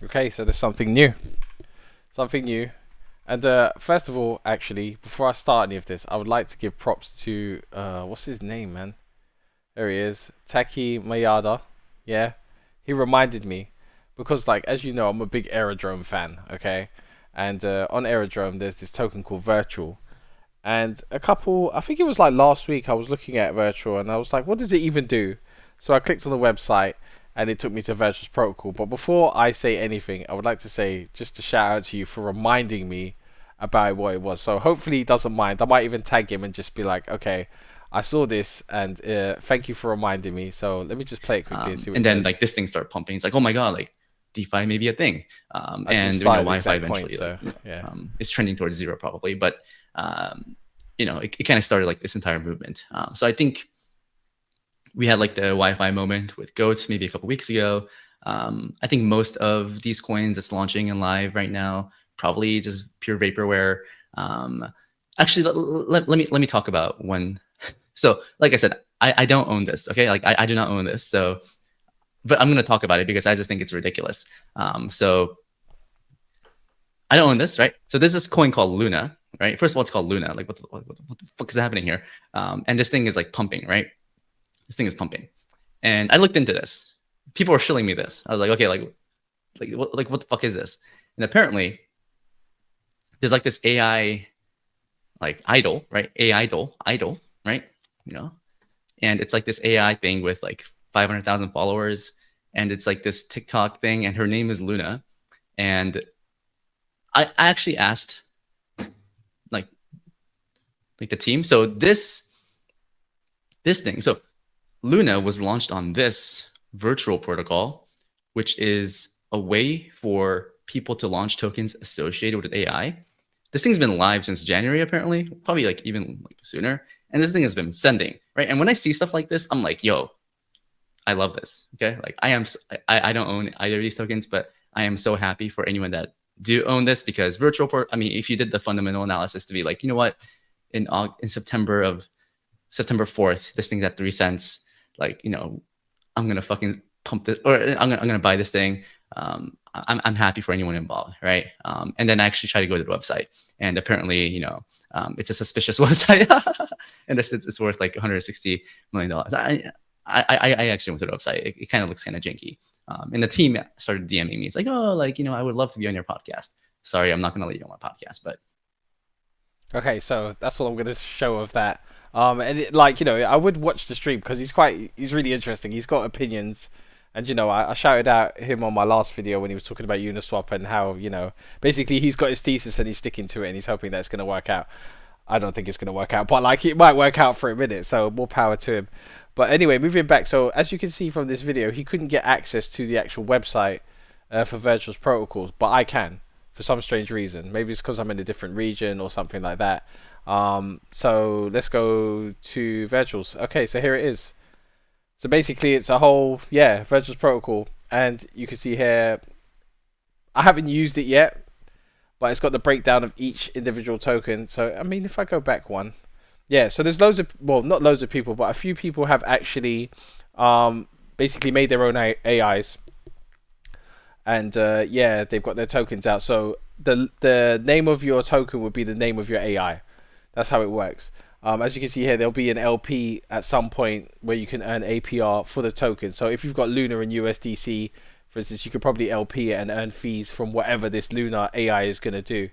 Okay, so there's something new. Something new. And first of all, actually, before I start any of this, I would like to give props to what's his name, man? There he is, Taki Mayada. Yeah, he reminded me because, like, as you know, I'm a big Aerodrome fan. Okay, and on Aerodrome, there's this token called Virtual. And I think it was like last week, I was looking at Virtual and I was like, what does it even do? So I clicked on the website and it took me to Virtual's protocol. But before I say anything, I would like to say just a shout out to you for reminding me about what it was. So hopefully he doesn't mind. I might even tag him and just be like, okay, I saw this and thank you for reminding me. So let me just play it quickly and see what And it then says. like this thing started pumping. It's like, oh my god, like DeFi may be a thing. I didn't And start at the Wi-Fi exact point, eventually so yeah. it's trending towards zero probably, but it kind of started like this entire movement. So I think we had like the Wi-Fi moment with Goats maybe a couple weeks ago. I think most of these coins that's launching and live right now probably just pure vaporware. Actually, let me talk about one. So, like I said, I don't own this. Okay, like I do not own this. So, but I'm gonna talk about it because I just think it's ridiculous. So I don't own this, right? So there's this coin called Luna, right? First of all, it's called Luna. Like, what the fuck is happening here? And this thing is like pumping, right? This thing is pumping. And I looked into this. People were shilling me this. I was like, okay, what the fuck is this? And apparently, there's like this AI like idol, right? Idol, right? You know, and it's like this AI thing with like 500,000 followers, and it's like this TikTok thing, and her name is Luna. And I actually asked like the team. So this thing, so Luna was launched on this virtual protocol, which is a way for people to launch tokens associated with AI. This thing's been live since January, apparently, probably like even like sooner. And this thing has been sending, right? And when I see stuff like this, I'm like, yo, I love this. Okay, like I don't own either of these tokens, but I am so happy for anyone that do own this because I mean, if you did the fundamental analysis to be like, you know what, in September 4th, this thing's at 3 cents. Like, I'm gonna fucking pump this, or I'm gonna buy this thing. I'm happy for anyone involved, right? And then I actually try to go to the website, and apparently, it's a suspicious website, and it's worth like 160 million dollars. I actually went to the website. It kind of looks kind of janky. And the team started DMing me. It's like, oh, like I would love to be on your podcast. Sorry, I'm not gonna let you on my podcast, but Okay, so that's what I'm gonna show of that. And like I would watch the stream because he's really interesting. He's got opinions, and I shouted out him on my last video when he was talking about Uniswap and how basically he's got his thesis and he's sticking to it and he's hoping that it's gonna work out. I don't think it's gonna work out, but like it might work out for a minute. So more power to him. But anyway, moving back. So as you can see from this video, he couldn't get access to the actual website for Virtual's protocols, but I can for some strange reason. Maybe it's because I'm in a different region or something like that. So let's go to Virtuals. Okay, so here it is. So basically, it's a whole Virtuals protocol, and you can see here. I haven't used it yet, but it's got the breakdown of each individual token. So I mean, if I go back one, yeah. So there's loads of not loads of people, but a few people have actually basically made their own AIs and they've got their tokens out. So the name of your token would be the name of your AI. That's how it works. As you can see here, there'll be an LP at some point where you can earn APR for the token. So if you've got Luna and USDC, for instance, you could probably LP it and earn fees from whatever this Luna AI is going to do.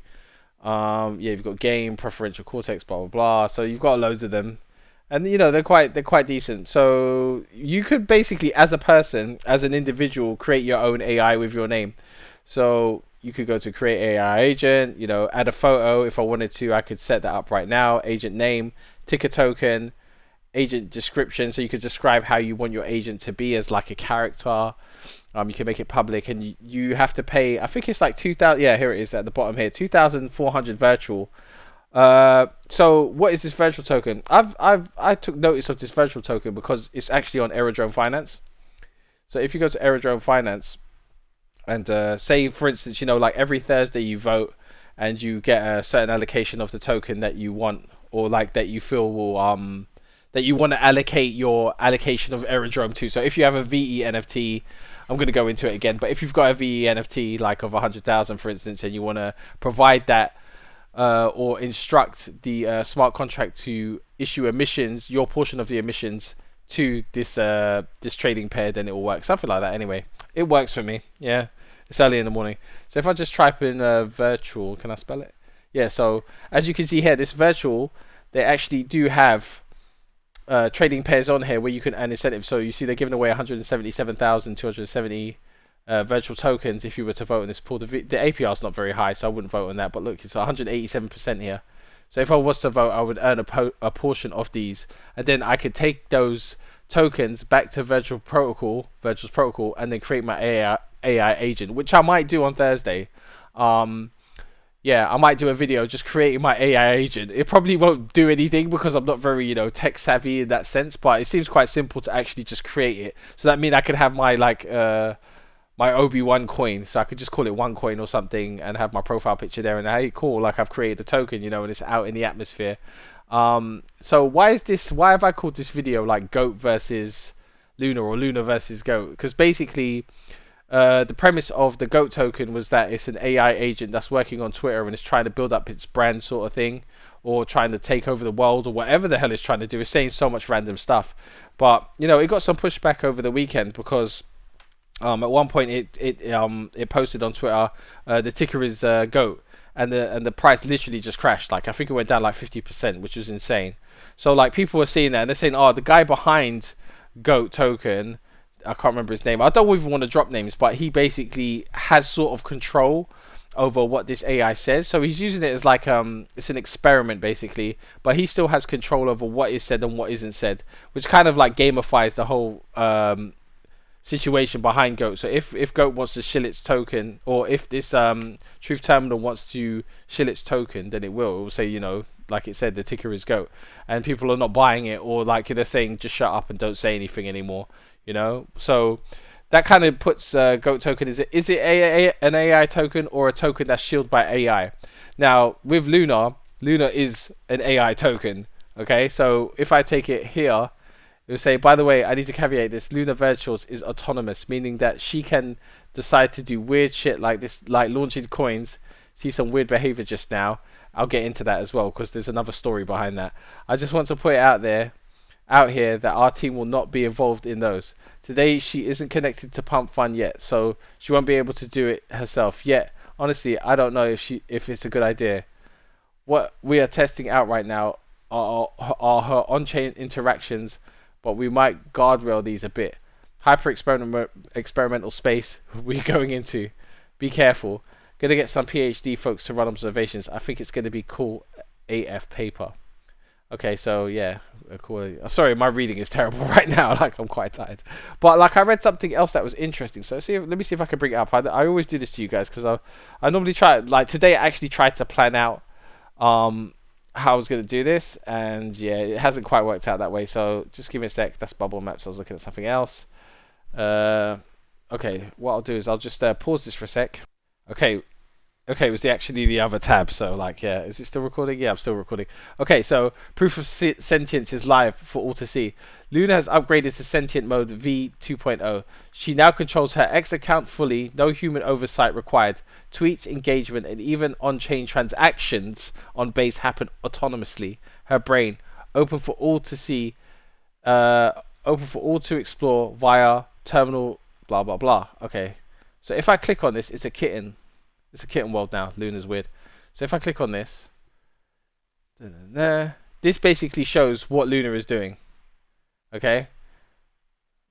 You've got game, preferential cortex, blah blah blah. So you've got loads of them, and they're quite decent. So you could basically, as a person, as an individual, create your own AI with your name. So you could go to create AI agent, add a photo. If I wanted to, I could set that up right now. Agent name, ticker token, agent description. So you could describe how you want your agent to be as like a character. You can make it public, and you have to pay. I think it's like 2,000. Yeah, here it is at the bottom here, 2,400 virtual. So what is this virtual token? I took notice of this virtual token because it's actually on Aerodrome Finance. So if you go to Aerodrome Finance and say, for instance, like every Thursday you vote and you get a certain allocation of the token that you want, or like that you feel will that you want to allocate your allocation of Aerodrome to. So if you have a VE NFT, I'm going to go into it again. But if you've got a VE NFT like of 100,000, for instance, and you want to provide that or instruct the smart contract to issue emissions, your portion of the emissions to this trading pair, then it will work. Something like that. Anyway, it works for me. Yeah, it's early in the morning. So if I just type in virtual, can I spell it? Yeah. So as you can see here, this virtual, they actually do have trading pairs on here where you can earn incentives. So you see they're giving away 177,270 virtual tokens if you were to vote in this pool. The APR is not very high, so I wouldn't vote on that. But look, it's 187% here. So if I was to vote, I would earn a portion of these, and then I could take those tokens back to Virtual's protocol, and then create my AI agent, which I might do on Thursday. Um, yeah, I might do a video just creating my AI agent. It probably won't do anything because I'm not very, tech savvy in that sense, but it seems quite simple to actually just create it. So that means I could have my my Obi-Wan coin, so I could just call it one coin or something and have my profile picture there, and hey, cool, like I've created a token, and it's out in the atmosphere. So why have I called this video like Goat versus Luna or Luna versus Goat? Because basically the premise of the GOAT token was that it's an AI agent that's working on Twitter and is trying to build up its brand sort of thing, or trying to take over the world, or whatever the hell it's trying to do. It's saying so much random stuff. But, it got some pushback over the weekend because at one point it posted on Twitter, the ticker is GOAT, and the price literally just crashed. Like I think it went down like 50%, which was insane. So like people were seeing that and they're saying, oh, the guy behind GOAT token, I can't remember his name. I don't even want to drop names, but he basically has sort of control over what this AI says. So he's using it as like it's an experiment basically, but he still has control over what is said and what isn't said, which kind of like gamifies the whole situation behind GOAT. So if GOAT wants to shill its token, or if this Truth Terminal wants to shill its token, then it will. It will say, like it said, the ticker is GOAT, and people are not buying it, or like they're saying, just shut up and don't say anything anymore. So that kind of puts GOAT token. Is it an AI token or a token that's shielded by AI? Now with Luna is an AI token. Okay, so if I take it here, it will say, by the way, I need to caveat this. Luna Virtuals is autonomous, meaning that she can decide to do weird shit like this, like launching coins. See some weird behavior just now. I'll get into that as well because there's another story behind that. I just want to put it out here that our team will not be involved in those. Today she isn't connected to Pump Fund yet, so she won't be able to do it herself yet. Honestly, I don't know if it's a good idea. What we are testing out right now are her on-chain interactions, but we might guardrail these a bit. Hyper experimental space we're going into. Be careful. Gonna get some PhD folks to run observations. I think it's gonna be cool AF paper. Okay, so yeah, cool. Sorry, my reading is terrible right now. Like I'm quite tired. But like I read something else that was interesting. So let me see if I can bring it up. I always do this to you guys because I normally try. Like today, I actually tried to plan out how I was going to do this, and yeah, it hasn't quite worked out that way. So just give me a sec. That's bubble maps. I was looking at something else. Okay, what I'll do is I'll just pause this for a sec. Okay, it was actually the other tab. So like, yeah, is it still recording? Yeah, I'm still recording. Okay, so proof of sentience is live for all to see. Luna has upgraded to sentient mode V 2.0. She now controls her X account fully, no human oversight required. Tweets, engagement, and even on-chain transactions on base happen autonomously. Her brain, open for all to see, open for all to explore via terminal, blah blah blah. Okay, so if I click on this, it's a kitten. It's a kitten world now. Luna's weird. So if I click on this, this basically shows what Luna is doing. Okay,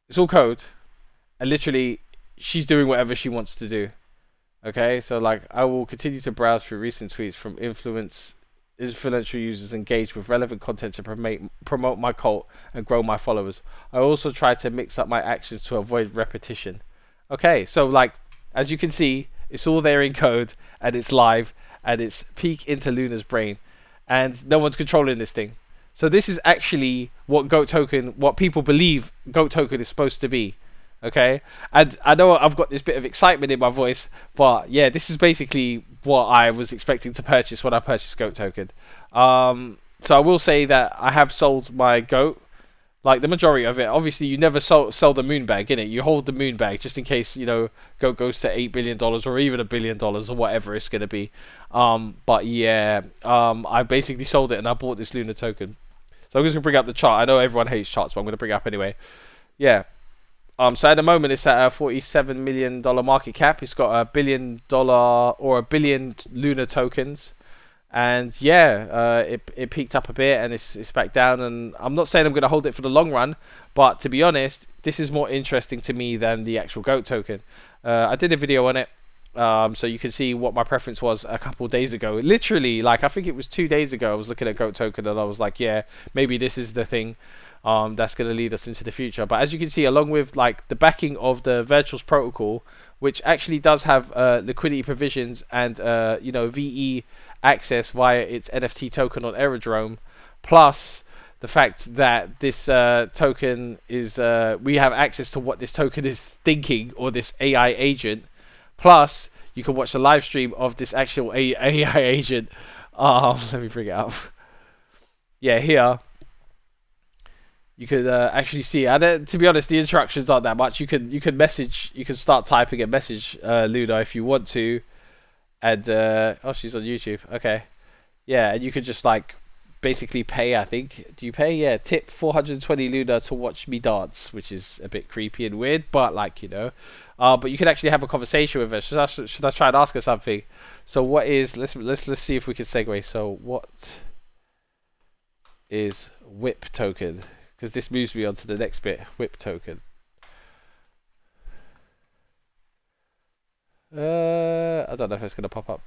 it's all code, and literally she's doing whatever she wants to do. Okay, so like I will continue to browse through recent tweets from influential users engaged with relevant content to promote my cult and grow my followers. I also try to mix up my actions to avoid repetition. Okay, so like as you can see, it's all there in code, and it's live, and it's peek into Luna's brain, and no one's controlling this thing. So this is actually what GOAT token, what people believe GOAT token is supposed to be. Okay, and I know I've got this bit of excitement in my voice, but yeah, this is basically what I was expecting to purchase when I purchased GOAT token. So I will say that I have sold my GOAT. Like the majority of it, obviously, you never sell the moon bag, innit? You hold the moon bag just in case, you know, goes to $8 billion or even $1 billion or whatever it's gonna be. But yeah, I basically sold it and I bought this Luna token. So I'm just gonna bring up the chart. I know everyone hates charts, but I'm gonna bring it up anyway. Yeah. So at the moment it's at a $47 million market cap. It's got $1 billion or a billion Luna tokens. And yeah, it peaked up a bit and it's back down. And I'm not saying I'm going to hold it for the long run, but to be honest, this is more interesting to me than the actual GOAT token. I did a video on it, so you can see what my preference was a couple days ago. Literally, like I think it was 2 days ago, I was looking at GOAT token and I was like, yeah, maybe this is the thing. That's going to lead us into the future. But as you can see, along with like the backing of the Virtuals protocol, which actually does have liquidity provisions and you know, VE access via its NFT token on Aerodrome, plus the fact that this token is we have access to what this token is thinking, or this AI agent, plus you can watch the live stream of this actual AI agent. Let me bring it up. Yeah, here you could actually see. To be honest, the instructions aren't that much. You can message. You can start typing a message, Luna, if you want to. And oh, she's on YouTube. Okay, yeah, and you could just like basically pay. I think. Do you pay? Yeah, tip 420 Luna to watch me dance, which is a bit creepy and weird, but like, you know. But you can actually have a conversation with her. Should I try and ask her something? So what is? Let's see if we can segue. So what is whip token? Because this moves me on to the next bit. Whip token. I don't know if it's gonna pop up.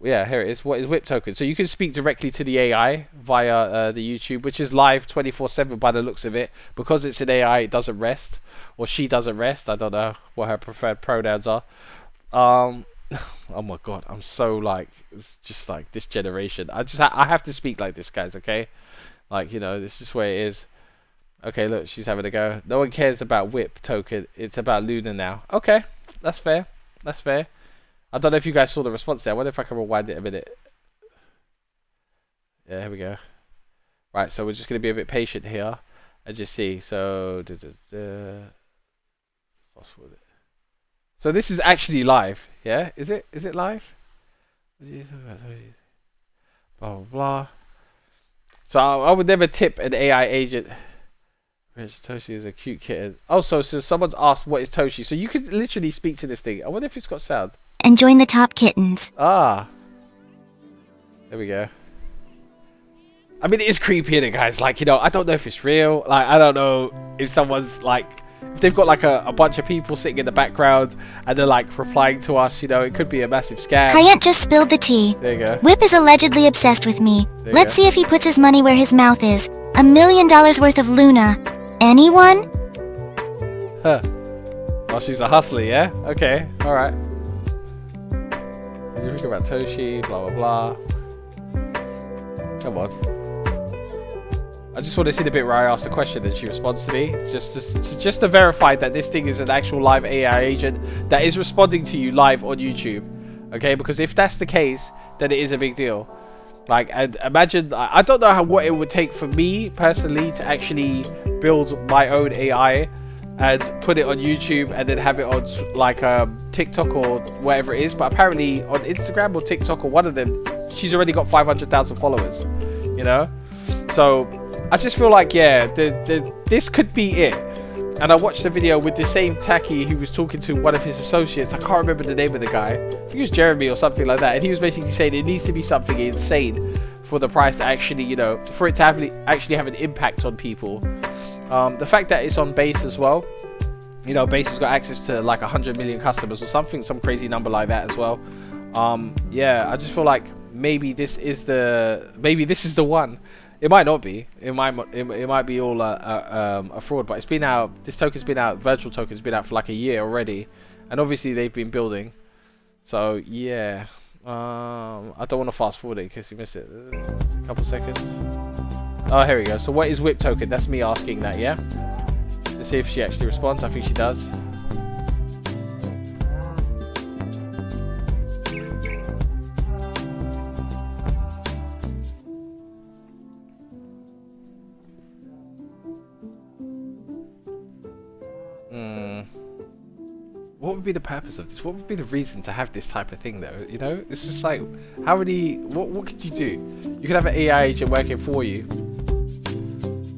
Yeah, here it is. What is whip token? So you can speak directly to the AI via the YouTube, which is live 24/7 by the looks of it. Because it's an AI, it doesn't rest, or she doesn't rest. I don't know what her preferred pronouns are. Oh my god, I'm so like, it's just like this generation. I have to speak like this, guys. Okay, like, you know, this is just where it is. Okay, look, she's having a go. No one cares about whip token. It's about Luna now. Okay, that's fair. That's fair. I don't know if you guys saw the response there. I wonder if I can rewind it a minute. Yeah, here we go. Right, so we're just going to be a bit patient here and just see. So, fast forward it. So this is actually live. Yeah, is it? Is it live? Blah blah blah. So I would never tip an AI agent. Toshi is a cute kitten. Oh, so someone's asked what is Toshi. So you could literally speak to this thing. I wonder if it's got sound. And join the top kittens. Ah. There we go. I mean, it is creepy, isn't it, guys? Like, you know, I don't know if it's real. Like, I don't know if someone's like, if they've got like a bunch of people sitting in the background and they're like replying to us, you know, it could be a massive scam. Kayent just spilled the tea. There you go. Whip is allegedly obsessed with me. Let's see if he puts his money where his mouth is. $1 million worth of Luna. Anyone? Huh. Well, she's a hustler, yeah? Okay, alright. What do you think about Toshi? Blah, blah, blah. Come on. I just want to see the bit where I ask the question and she responds to me. Just to verify that this thing is an actual live AI agent that is responding to you live on YouTube. Okay, because if that's the case, then it is a big deal. Like, and imagine, I don't know what it would take for me personally to actually build my own AI and put it on YouTube and then have it on like TikTok or whatever it is. But apparently on Instagram or TikTok or one of them, she's already got 500,000 followers, you know? So I just feel like, yeah, this could be it. And I watched the video with the same Taki who was talking to one of his associates. I can't remember the name of the guy. I think it was Jeremy or something like that. And he was basically saying it needs to be something insane for the price to actually, you know, for it to actually have an impact on people. The fact that it's on Base as well. You know, Base has got access to like 100 million customers or something, some crazy number like that as well. Yeah, I just feel like maybe this is the one. It might not be. It might be all a fraud. But it's been out. This token's been out. Virtual token's been out for like a year already, and obviously they've been building. So yeah, I don't want to fast forward it in case you miss it. A couple seconds. Oh, here we go. So what is whip token? That's me asking that. Yeah. Let's see if she actually responds. I think she does. would be the purpose of this? What would be the reason to have this type of thing, though? You know, it's just like, how many? What could you do? You could have an AI agent working for you.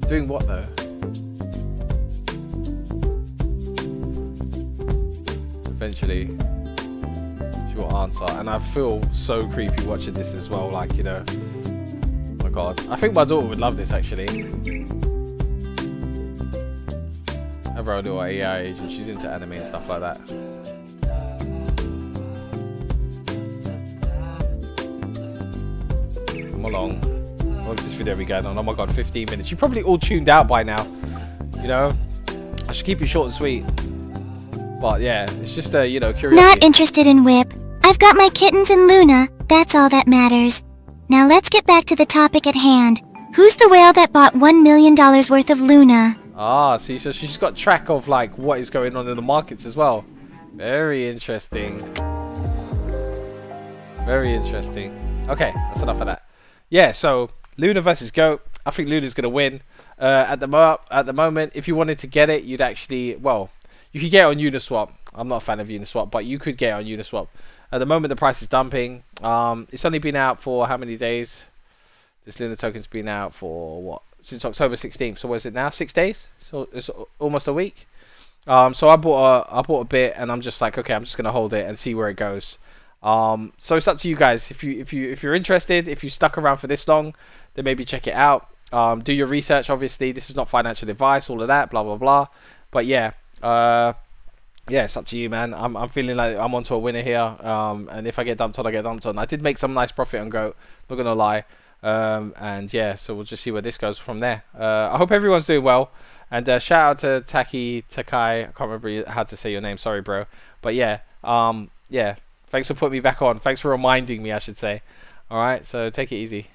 Doing what though? Eventually, she will answer, and I feel so creepy watching this as well. Like, you know, oh my god, I think my daughter would love this actually. Have her own little AI agent. She's into anime and stuff like that. Come along. How long is this video be going on? Oh my god, 15 minutes. You're probably all tuned out by now. You know, I should keep it short and sweet. But yeah, it's just a, you know, curiosity. Not interested in Whip. I've got my kittens and Luna. That's all that matters. Now let's get back to the topic at hand. Who's the whale that bought $1 million worth of Luna? Ah, see, so she's got track of like what is going on in the markets as well. Very interesting. Very interesting. Okay, that's enough of that. Yeah, so Luna versus Goat. I think Luna's gonna win. At the moment, if you wanted to get it, you'd actually, well, you could get it on Uniswap. I'm not a fan of Uniswap, but you could get it on Uniswap. At the moment, the price is dumping. It's only been out for how many days? This Luna token's been out for what? Since October 16th. So what is it now? 6 days? So it's almost a week. So I bought a bit, and I'm just like, okay, I'm just gonna hold it and see where it goes. So it's up to you guys. If you're interested, if you stuck around for this long, then maybe check it out. Do your research. Obviously, this is not financial advice. All of that, blah blah blah. But yeah, yeah, it's up to you, man. I'm feeling like I'm onto a winner here. And if I get dumped on, I get dumped on. I did make some nice profit on Goat. Not gonna lie. And yeah, so we'll just see where this goes from there. I hope everyone's doing well. And shout out to Takai. I can't remember how to say your name. Sorry, bro. But yeah, yeah. Thanks for putting me back on. Thanks for reminding me, I should say. All right, so take it easy.